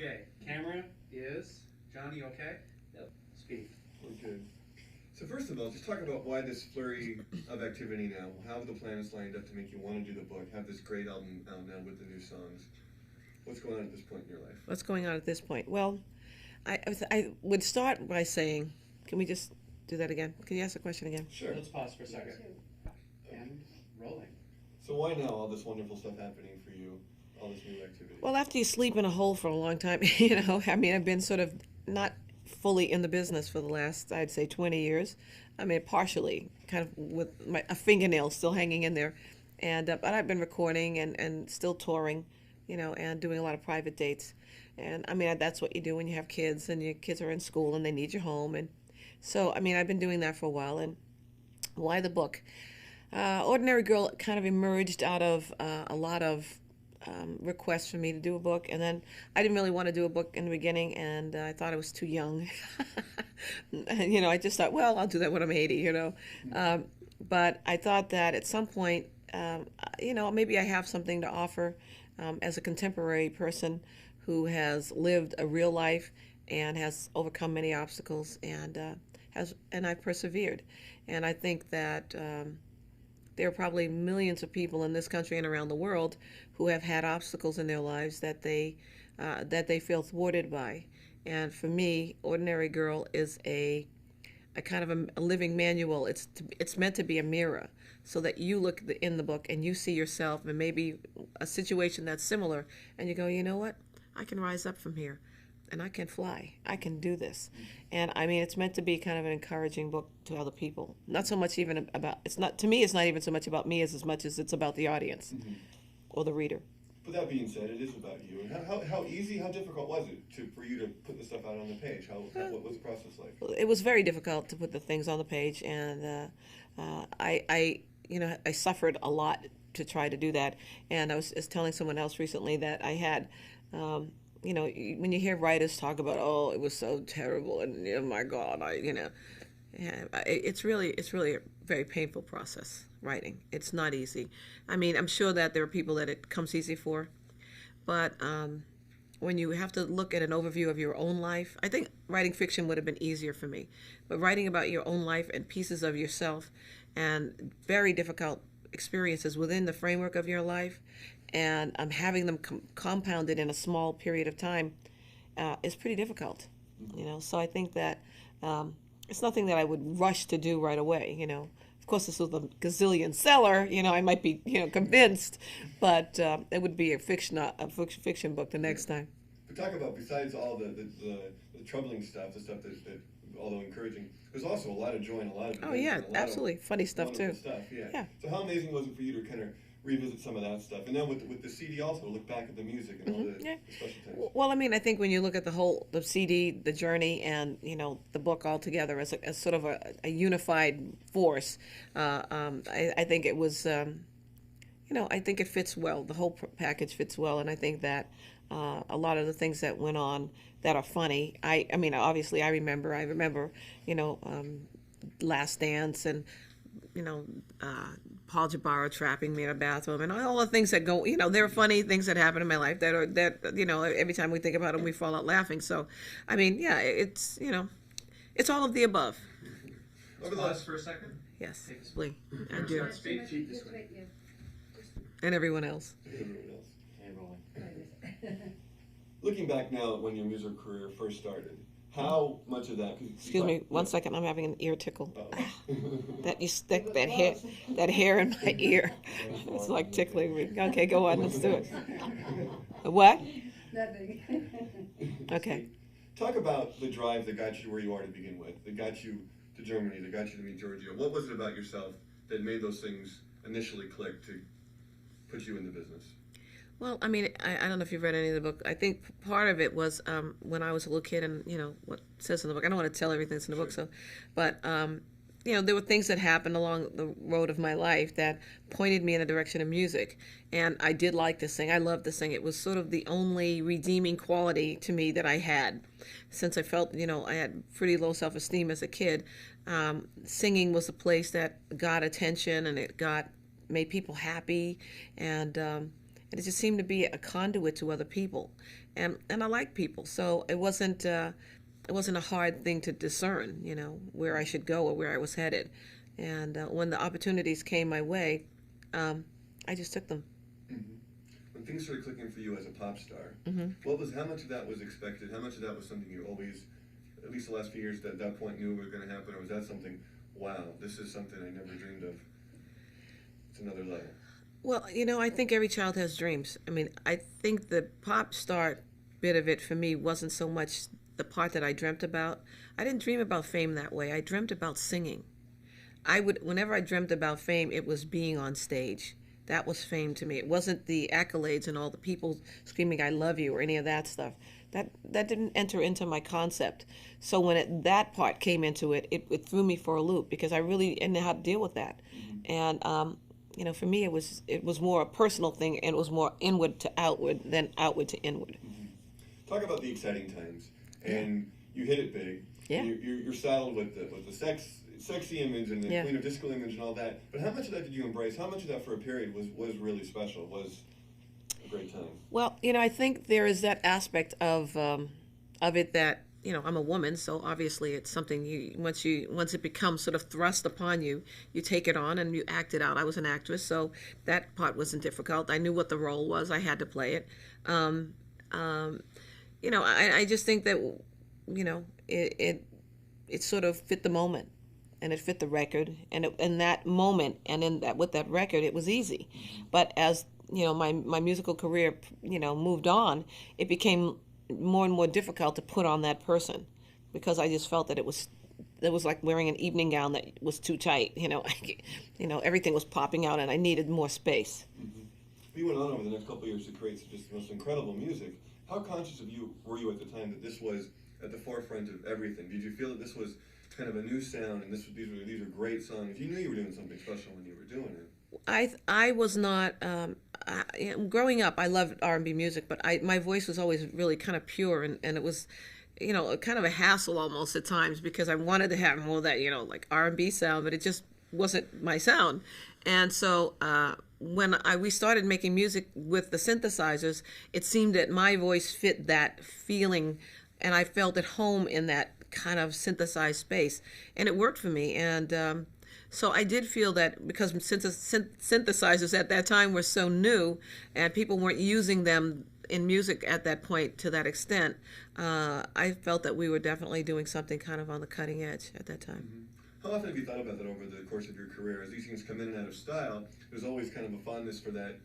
Okay, camera is Johnny. Okay. Yep. Speed. Okay. So first of all, just talk about why this flurry of activity now. How have the planets lined up to make you want to do the book? Have this great album out now with the new songs. What's going on at this point in your life? What's going on at this point? Well, I would start by saying, can we just do that again? Can you ask the question again? Sure. Let's pause for a second. And rolling. So why now all this wonderful stuff happening for you? All this new activity? Well, after you sleep in a hole for a long time, you know, I mean, I've been sort of not fully in the business for the last, I'd say, 20 years. I mean, partially, kind of with a fingernail still hanging in there. And but I've been recording and still touring, you know, and doing a lot of private dates. And I mean, that's what you do when you have kids and your kids are in school and they need your home. And so, I mean, I've been doing that for a while. And why the book? Ordinary Girl kind of emerged out of a lot of requests for me to do a book, and then I didn't really want to do a book in the beginning, and I thought I was too young. And, you know, I just thought, well, I'll do that when I'm 80, you know. But I thought that at some point, you know, maybe I have something to offer as a contemporary person who has lived a real life and has overcome many obstacles and I've persevered. And I think that there are probably millions of people in this country and around the world who have had obstacles in their lives that they feel thwarted by. And for me, Ordinary Girl is a kind of a living manual. It's meant to be a mirror, so that you look in the book and you see yourself and maybe a situation that's similar, and you go, you know what? I can rise up from here. And I can fly. I can do this. And I mean, it's meant to be kind of an encouraging book to other people. Not so much even about, it's not, to me, it's not even so much about me as much as it's about the audience or the reader. But that being said, it is about you. And how easy, how difficult was it for you to put the stuff out on the page? What was the process like? It was very difficult to put the things on the page. And I suffered a lot to try to do that. And I was telling someone else recently that I had, you know, when you hear writers talk about, oh, it was so terrible, and oh my God, it's really a very painful process, writing. It's not easy. I mean, I'm sure that there are people that it comes easy for, but when you have to look at an overview of your own life, I think writing fiction would have been easier for me. But writing about your own life and pieces of yourself and very difficult experiences within the framework of your life, and having them compounded in a small period of time is pretty difficult, you know. So I think that it's nothing that I would rush to do right away, you know. Of course, this was a gazillion seller, you know. I might be, you know, convinced, but it would be a fiction book the next time. But talk about, besides all the troubling stuff, the stuff that although encouraging, there's also a lot of joy and a lot of oh yeah, absolutely funny stuff too. Yeah. So how amazing was it for you to kind of revisit some of that stuff, and then with the CD also look back at the music and all the special things? Well, I mean, I think when you look at the CD, the journey, and you know the book all together as sort of a unified force, I think it was, you know, I think it fits well. The whole package fits well, and I think that a lot of the things that went on that are funny. I mean, obviously, I remember, you know, Last Dance and, you know, Paul Jabara trapping me in a bathroom and all the things that go, you know, there are funny things that happen in my life that you know, every time we think about them, we fall out laughing. So, I mean, yeah, it's, you know, it's all of the above. Pause for a second. Yes, please. I do. Speed. And everyone else. And rolling. Looking back now at when your music career first started, how much of that? Excuse me, one second. I'm having an ear tickle. Uh-oh. That you stick that hair in my ear. It's like tickling me. Okay, go on. Let's do it. What? Nothing. Okay. Talk about the drive that got you where you are to begin with, that got you to Germany, that got you to meet Giorgio. What was it about yourself that made those things initially click to put you in the business? Well, I mean, I don't know if you've read any of the book. I think part of it was when I was a little kid, and you know what it says in the book. I don't want to tell everything that's in the book, so, but you know, there were things that happened along the road of my life that pointed me in the direction of music, and I did like to sing. I loved to sing. It was sort of the only redeeming quality to me that I had, since I felt, you know, I had pretty low self-esteem as a kid. Singing was a place that got attention, and it made people happy, and and it just seemed to be a conduit to other people, and I like people, so it wasn't a hard thing to discern, where I should go or where I was headed, and when the opportunities came my way, I just took them. Mm-hmm. When things started clicking for you as a pop star, Mm-hmm. how much of that was expected? How much of that was something you always, at least the last few years, at that point knew was going to happen, or was that something, wow, this is something I never dreamed of? It's another level. Well, I think every child has dreams. I mean, I think the pop star bit of it for me wasn't so much the part that I dreamt about. I didn't dream about fame that way. I dreamt about singing. Whenever I dreamt about fame, it was being on stage. That was fame to me. It wasn't the accolades and all the people screaming "I love you" or any of that stuff. That didn't enter into my concept. So when that part came into it, it threw me for a loop because I really didn't know how to deal with that. And for me, it was more a personal thing, and it was more inward to outward than outward to inward. Talk about the exciting times, and you hit it big. Yeah. You're saddled with the sexy image and the Yeah. Queen of Disco image and all that. But how much of that did you embrace? How much of that for a period was really special? Was a great time? Well, I think there is that aspect of it that I'm a woman, so obviously it's something once it becomes sort of thrust upon you, you take it on and you act it out. I was an actress, so that part wasn't difficult. I knew what the role was. I had to play it. I just think that it sort of fit the moment, and it fit the record, and in that moment, and with that record, it was easy. But as my musical career moved on, it became more and more difficult to put on that person, because I just felt that it was like wearing an evening gown that was too tight. Everything was popping out, and I needed more space. You went on over the next couple of years to create just the most incredible music. How conscious were you at the time that this was at the forefront of everything? Did you feel that this was kind of a new sound, and these are great songs? You knew you were doing something special when you were doing it. I was not. Growing up, I loved R&B music, but my voice was always really kind of pure, and it was, kind of a hassle almost at times, because I wanted to have more of that, like R&B sound, but it just wasn't my sound. And so when we started making music with the synthesizers, it seemed that my voice fit that feeling, and I felt at home in that kind of synthesized space, and it worked for me. And so I did feel that because synthesizers at that time were so new, and people weren't using them in music at that point to that extent, I felt that we were definitely doing something kind of on the cutting edge at that time. How often have you thought about that over the course of your career? As these things come in and out of style, there's always kind of a fondness for that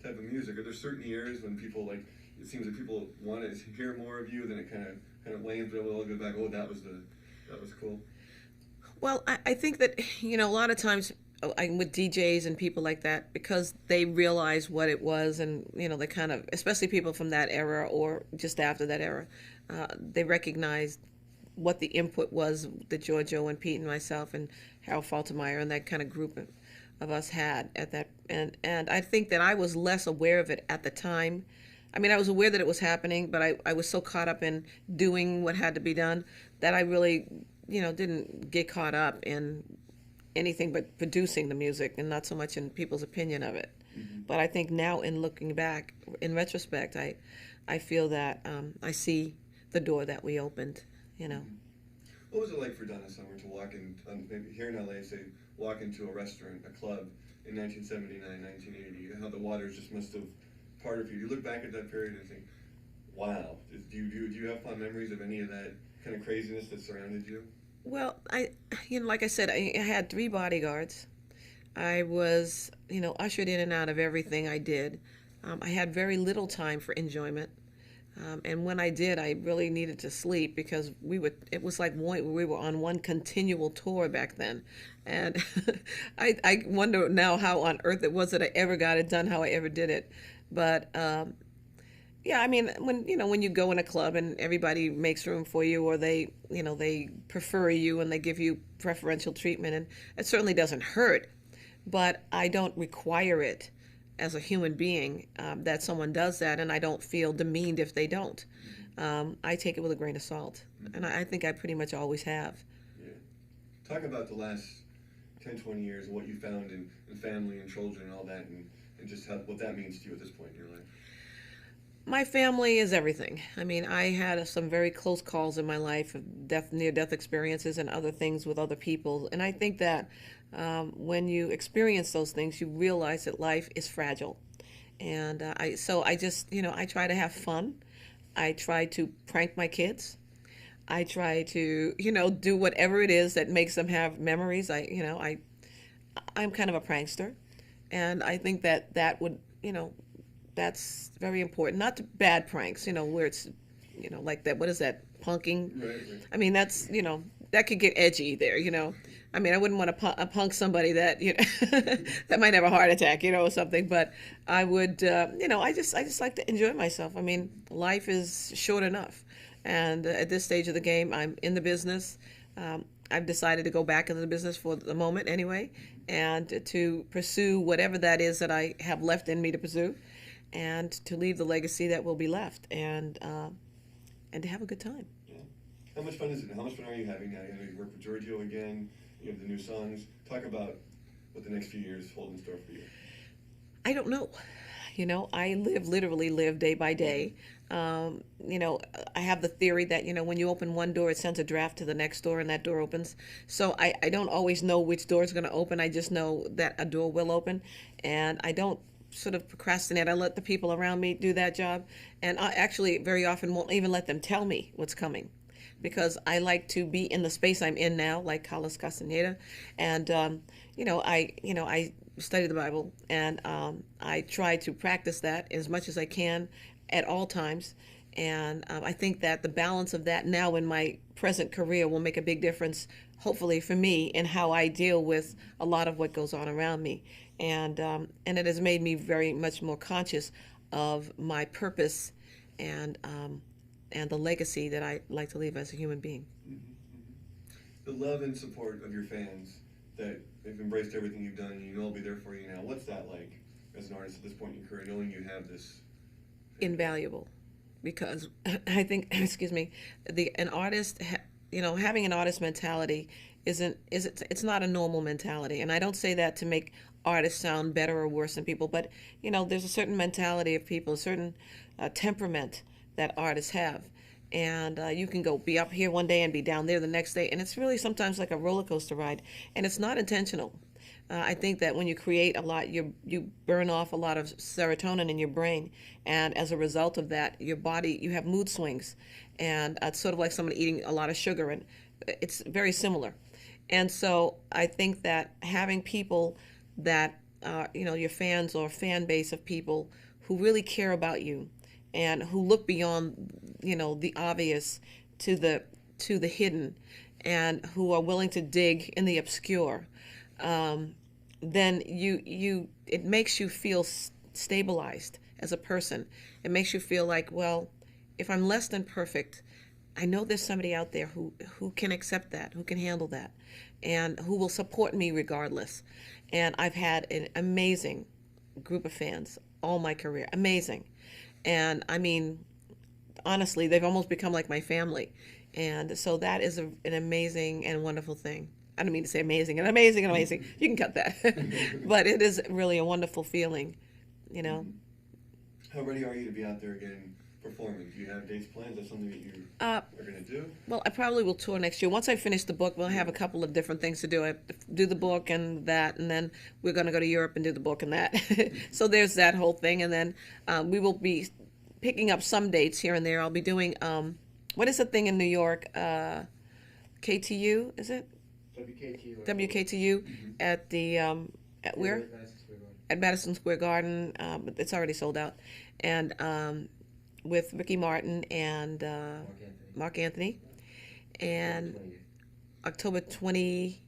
type of music. Are there certain years when people, like, it seems like people want to hear more of you, then it kind of wanes, but we'll all go back, oh, that was cool? Well, I think that, a lot of times with DJs and people like that, because they realize what it was, and, they kind of, especially people from that era or just after that era, they recognize what the input was that Giorgio and Pete and myself and Harold Faltermeyer and that kind of group of us had at that. And I think that I was less aware of it at the time. I mean, I was aware that it was happening, but I was so caught up in doing what had to be done that I really, didn't get caught up in anything but producing the music, and not so much in people's opinion of it. But I think now, in looking back, in retrospect, I feel that I see the door that we opened, What was it like for Donna Summer to walk in, maybe here in LA, say, walk into a restaurant, a club in 1979, 1980? How the waters just must have parted for you. You look back at that period and think, wow. Do you have fond memories of any of that kind of craziness that surrounded you? Well, like I said, I had 3 bodyguards. I was, ushered in and out of everything I did. I had very little time for enjoyment. And when I did, I really needed to sleep, because it was like we were on one continual tour back then. And I wonder now how on earth it was that I ever got it done, how I ever did it. But yeah, I mean, when you go in a club and everybody makes room for you, or they prefer you and they give you preferential treatment, and it certainly doesn't hurt, but I don't require it as a human being, that someone does that, and I don't feel demeaned if they don't. I take it with a grain of salt, and I think I pretty much always have. Yeah. Talk about the last 10, 20 years, what you found in family and children and all that, and and just what that means to you at this point in your life. My family is everything. I mean, I had some very close calls in my life of near-death experiences and other things with other people. And I think that when you experience those things, you realize that life is fragile. And I just, I try to have fun. I try to prank my kids. I try to, do whatever it is that makes them have memories. I'm kind of a prankster. And I think that would, that's very important. Not to bad pranks, where it's, like that. What is that? Punking. Right. I mean, that's, that could get edgy there. I mean, I wouldn't want to punk somebody that, that might have a heart attack, or something. But I would, I just like to enjoy myself. I mean, life is short enough. And at this stage of the game, I'm in the business. I've decided to go back into the business for the moment anyway, and to pursue whatever that is that I have left in me to pursue, and to leave the legacy that will be left, and to have a good time. Yeah. How much fun is it? How much fun are you having now? You work with Giorgio again. You have the new songs. Talk about what the next few years hold in store for you. I don't know. I literally live day by day. I have the theory that, when you open one door, it sends a draft to the next door and that door opens. So I don't always know which door is going to open. I just know that a door will open, and I don't sort of procrastinate. I let the people around me do that job, and I actually very often won't even let them tell me what's coming, because I like to be in the space I'm in now, like Carlos Castaneda, and I study the Bible, and I try to practice that as much as I can at all times. And I think that the balance of that now in my present career will make a big difference, hopefully for me, in how I deal with a lot of what goes on around me. And it has made me very much more conscious of my purpose and the legacy that I like to leave as a human being. The love and support of your fans, that they've embraced everything you've done, and you know I'll be there for you now. What's that like as an artist at this point in your career, knowing you have this? Invaluable, because I think, excuse me, an artist, having an artist mentality it's not a normal mentality. And I don't say that to make artists sound better or worse than people, but there's a certain mentality of people, a certain temperament that artists have. And you can be up here one day and be down there the next day, and it's really sometimes like a roller coaster ride, and it's not intentional. I think that when you create a lot, you burn off a lot of serotonin in your brain, and as a result of that, your body, you have mood swings, and it's sort of like someone eating a lot of sugar, and it's very similar. And so I think that having people that, your fans or fan base of people who really care about you, and who look beyond, the obvious to the hidden, and who are willing to dig in the obscure, then it makes you feel stabilized as a person. It makes you feel like, well, if I'm less than perfect, I know there's somebody out there who can accept that, who can handle that, and who will support me regardless. And I've had an amazing group of fans all my career, amazing. And I mean, honestly, they've almost become like my family. And so that is an amazing and wonderful thing. I don't mean to say amazing and amazing and amazing. You can cut that. But it is really a wonderful feeling, How ready are you to be out there again performing? Do you have dates planned? Is that something that you are going to do? Well, I probably will tour next year. Once I finish the book, we'll have a couple of different things to do. I have to do the book and that, and then we're going to go to Europe and do the book and that. So there's that whole thing. And then we will be picking up some dates here and there. I'll be doing, what is the thing in New York? KTU, is it? WKTU. WKTU at the, at where? At Madison Square Garden. But it's already sold out. And with Ricky Martin and Mark Anthony. And October 28th.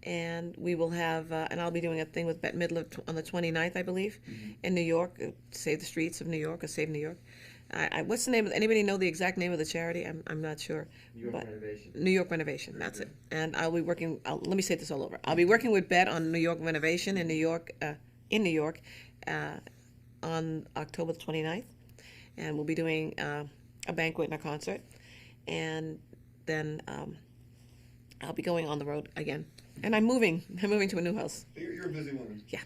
And we will have, and I'll be doing a thing with Bette Midler on the 29th, I believe, in New York, Save the Streets of New York, or Save New York. What's the name? Anybody know the exact name of the charity? I'm not sure. New York Renovation. New York Renovation, that's it. And I'll be working, let me say this all over. I'll be working with Bette on New York Renovation in New York, on October 29th. And we'll be doing a banquet and a concert. And then I'll be going on the road again. And I'm moving. I'm moving to a new house. You're a busy woman. Yeah.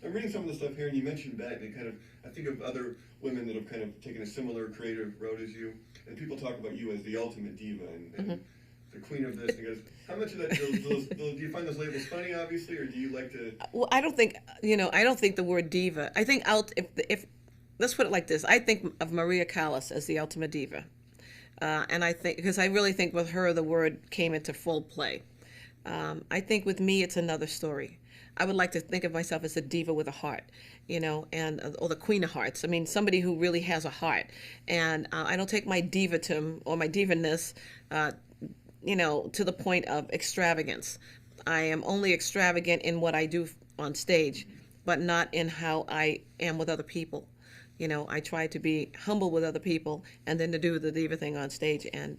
I'm reading some of the stuff here, and you mentioned Beck, and kind of, I think of other women that have kind of taken a similar creative road as you, and people talk about you as the ultimate diva, and the queen of this, and goes, how much of that, do you find those labels funny, obviously, or do you like to... Well, I don't think, I don't think the word diva, I think, if let's put it like this, I think of Maria Callas as the ultimate diva. And I think, because I really think with her, the word came into full play. I think with me, it's another story. I would like to think of myself as a diva with a heart, or the queen of hearts. I mean, somebody who really has a heart. And I don't take my divatum or my divaness, to the point of extravagance. I am only extravagant in what I do on stage, but not in how I am with other people. I try to be humble with other people and then to do the diva thing on stage and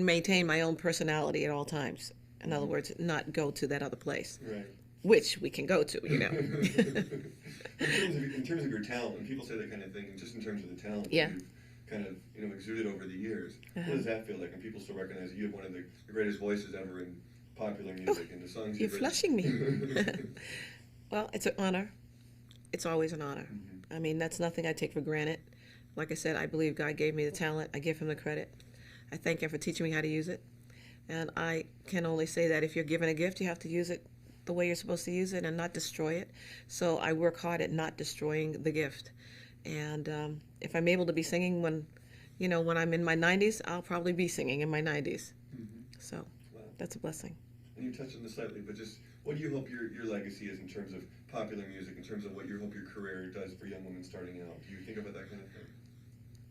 maintain my own personality at all times. In other words, not go to that other place, right, which we can go to, in terms of your talent, when people say that kind of thing, just in terms of the talent Yeah. that you've kind of, exuded over the years, what does that feel like when people still recognize that you have one of the greatest voices ever in popular music and the songs You're you've flushing me. Well, it's an honor. It's always an honor. I mean, that's nothing I take for granted. Like I said, I believe God gave me the talent. I give him the credit. I thank him for teaching me how to use it. And I can only say that if you're given a gift, you have to use it the way you're supposed to use it and not destroy it. So I work hard at not destroying the gift. And if I'm able to be singing when I'm in my 90s, I'll probably be singing in my 90s. So Wow. that's a blessing. And you touched on this slightly, but just what do you hope your legacy is in terms of popular music, in terms of what you hope your career does for young women starting out? Do you think about that kind of thing?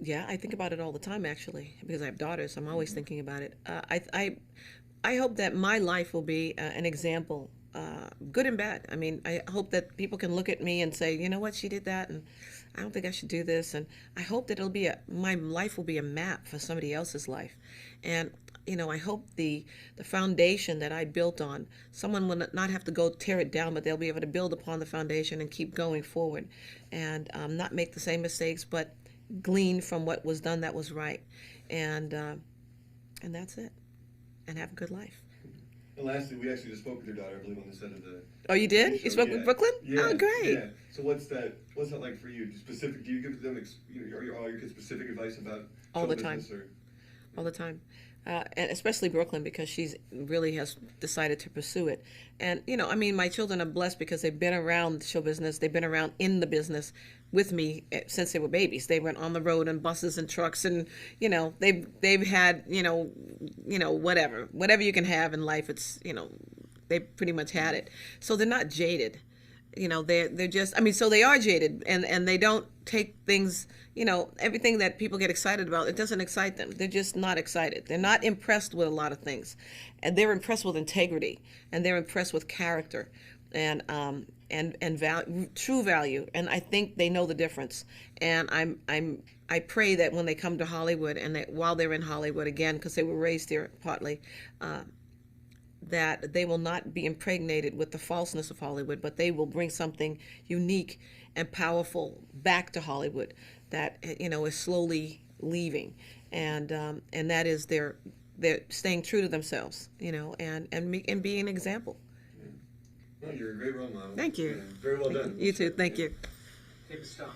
Yeah, I think about it all the time, actually, because I have daughters. I'm always thinking about it. I hope that my life will be an example, good and bad. I mean, I hope that people can look at me and say, you know what, she did that, and I don't think I should do this. And I hope that my life will be a map for somebody else's life. And I hope the foundation that I built on, someone will not have to go tear it down, but they'll be able to build upon the foundation and keep going forward, and not make the same mistakes, but glean from what was done that was right, and that's it, and have a good life. And lastly, we actually just spoke with your daughter, I believe, on the set of the... Oh, you did? You spoke with Brooklyn? Yeah. Oh, great. Yeah. So what's that like for you? Do you give them all your kids specific advice about All show the time. business, or... All the time. And especially Brooklyn, because she's really has decided to pursue it. And, my children are blessed because they've been around show business. They've been around in the business with me since they were babies. They went on the road in buses and trucks, and, they've had, whatever you can have in life. It's, they pretty much had it. So they're not jaded. They're just, so they are jaded, and they don't take things, everything that people get excited about, it doesn't excite them. They're just not excited. They're not impressed with a lot of things, and they're impressed with integrity, and they're impressed with character, and value, true value. And I think they know the difference. And I pray that when they come to Hollywood, and that while they're in Hollywood again, because they were raised here partly, that they will not be impregnated with the falseness of Hollywood, but they will bring something unique and powerful back to Hollywood that is slowly leaving, and that is they're staying true to themselves, and be an example. Yeah. Well, you're a great role model. Thank you. Yeah, very well done. You too. Thank you. Take a stop.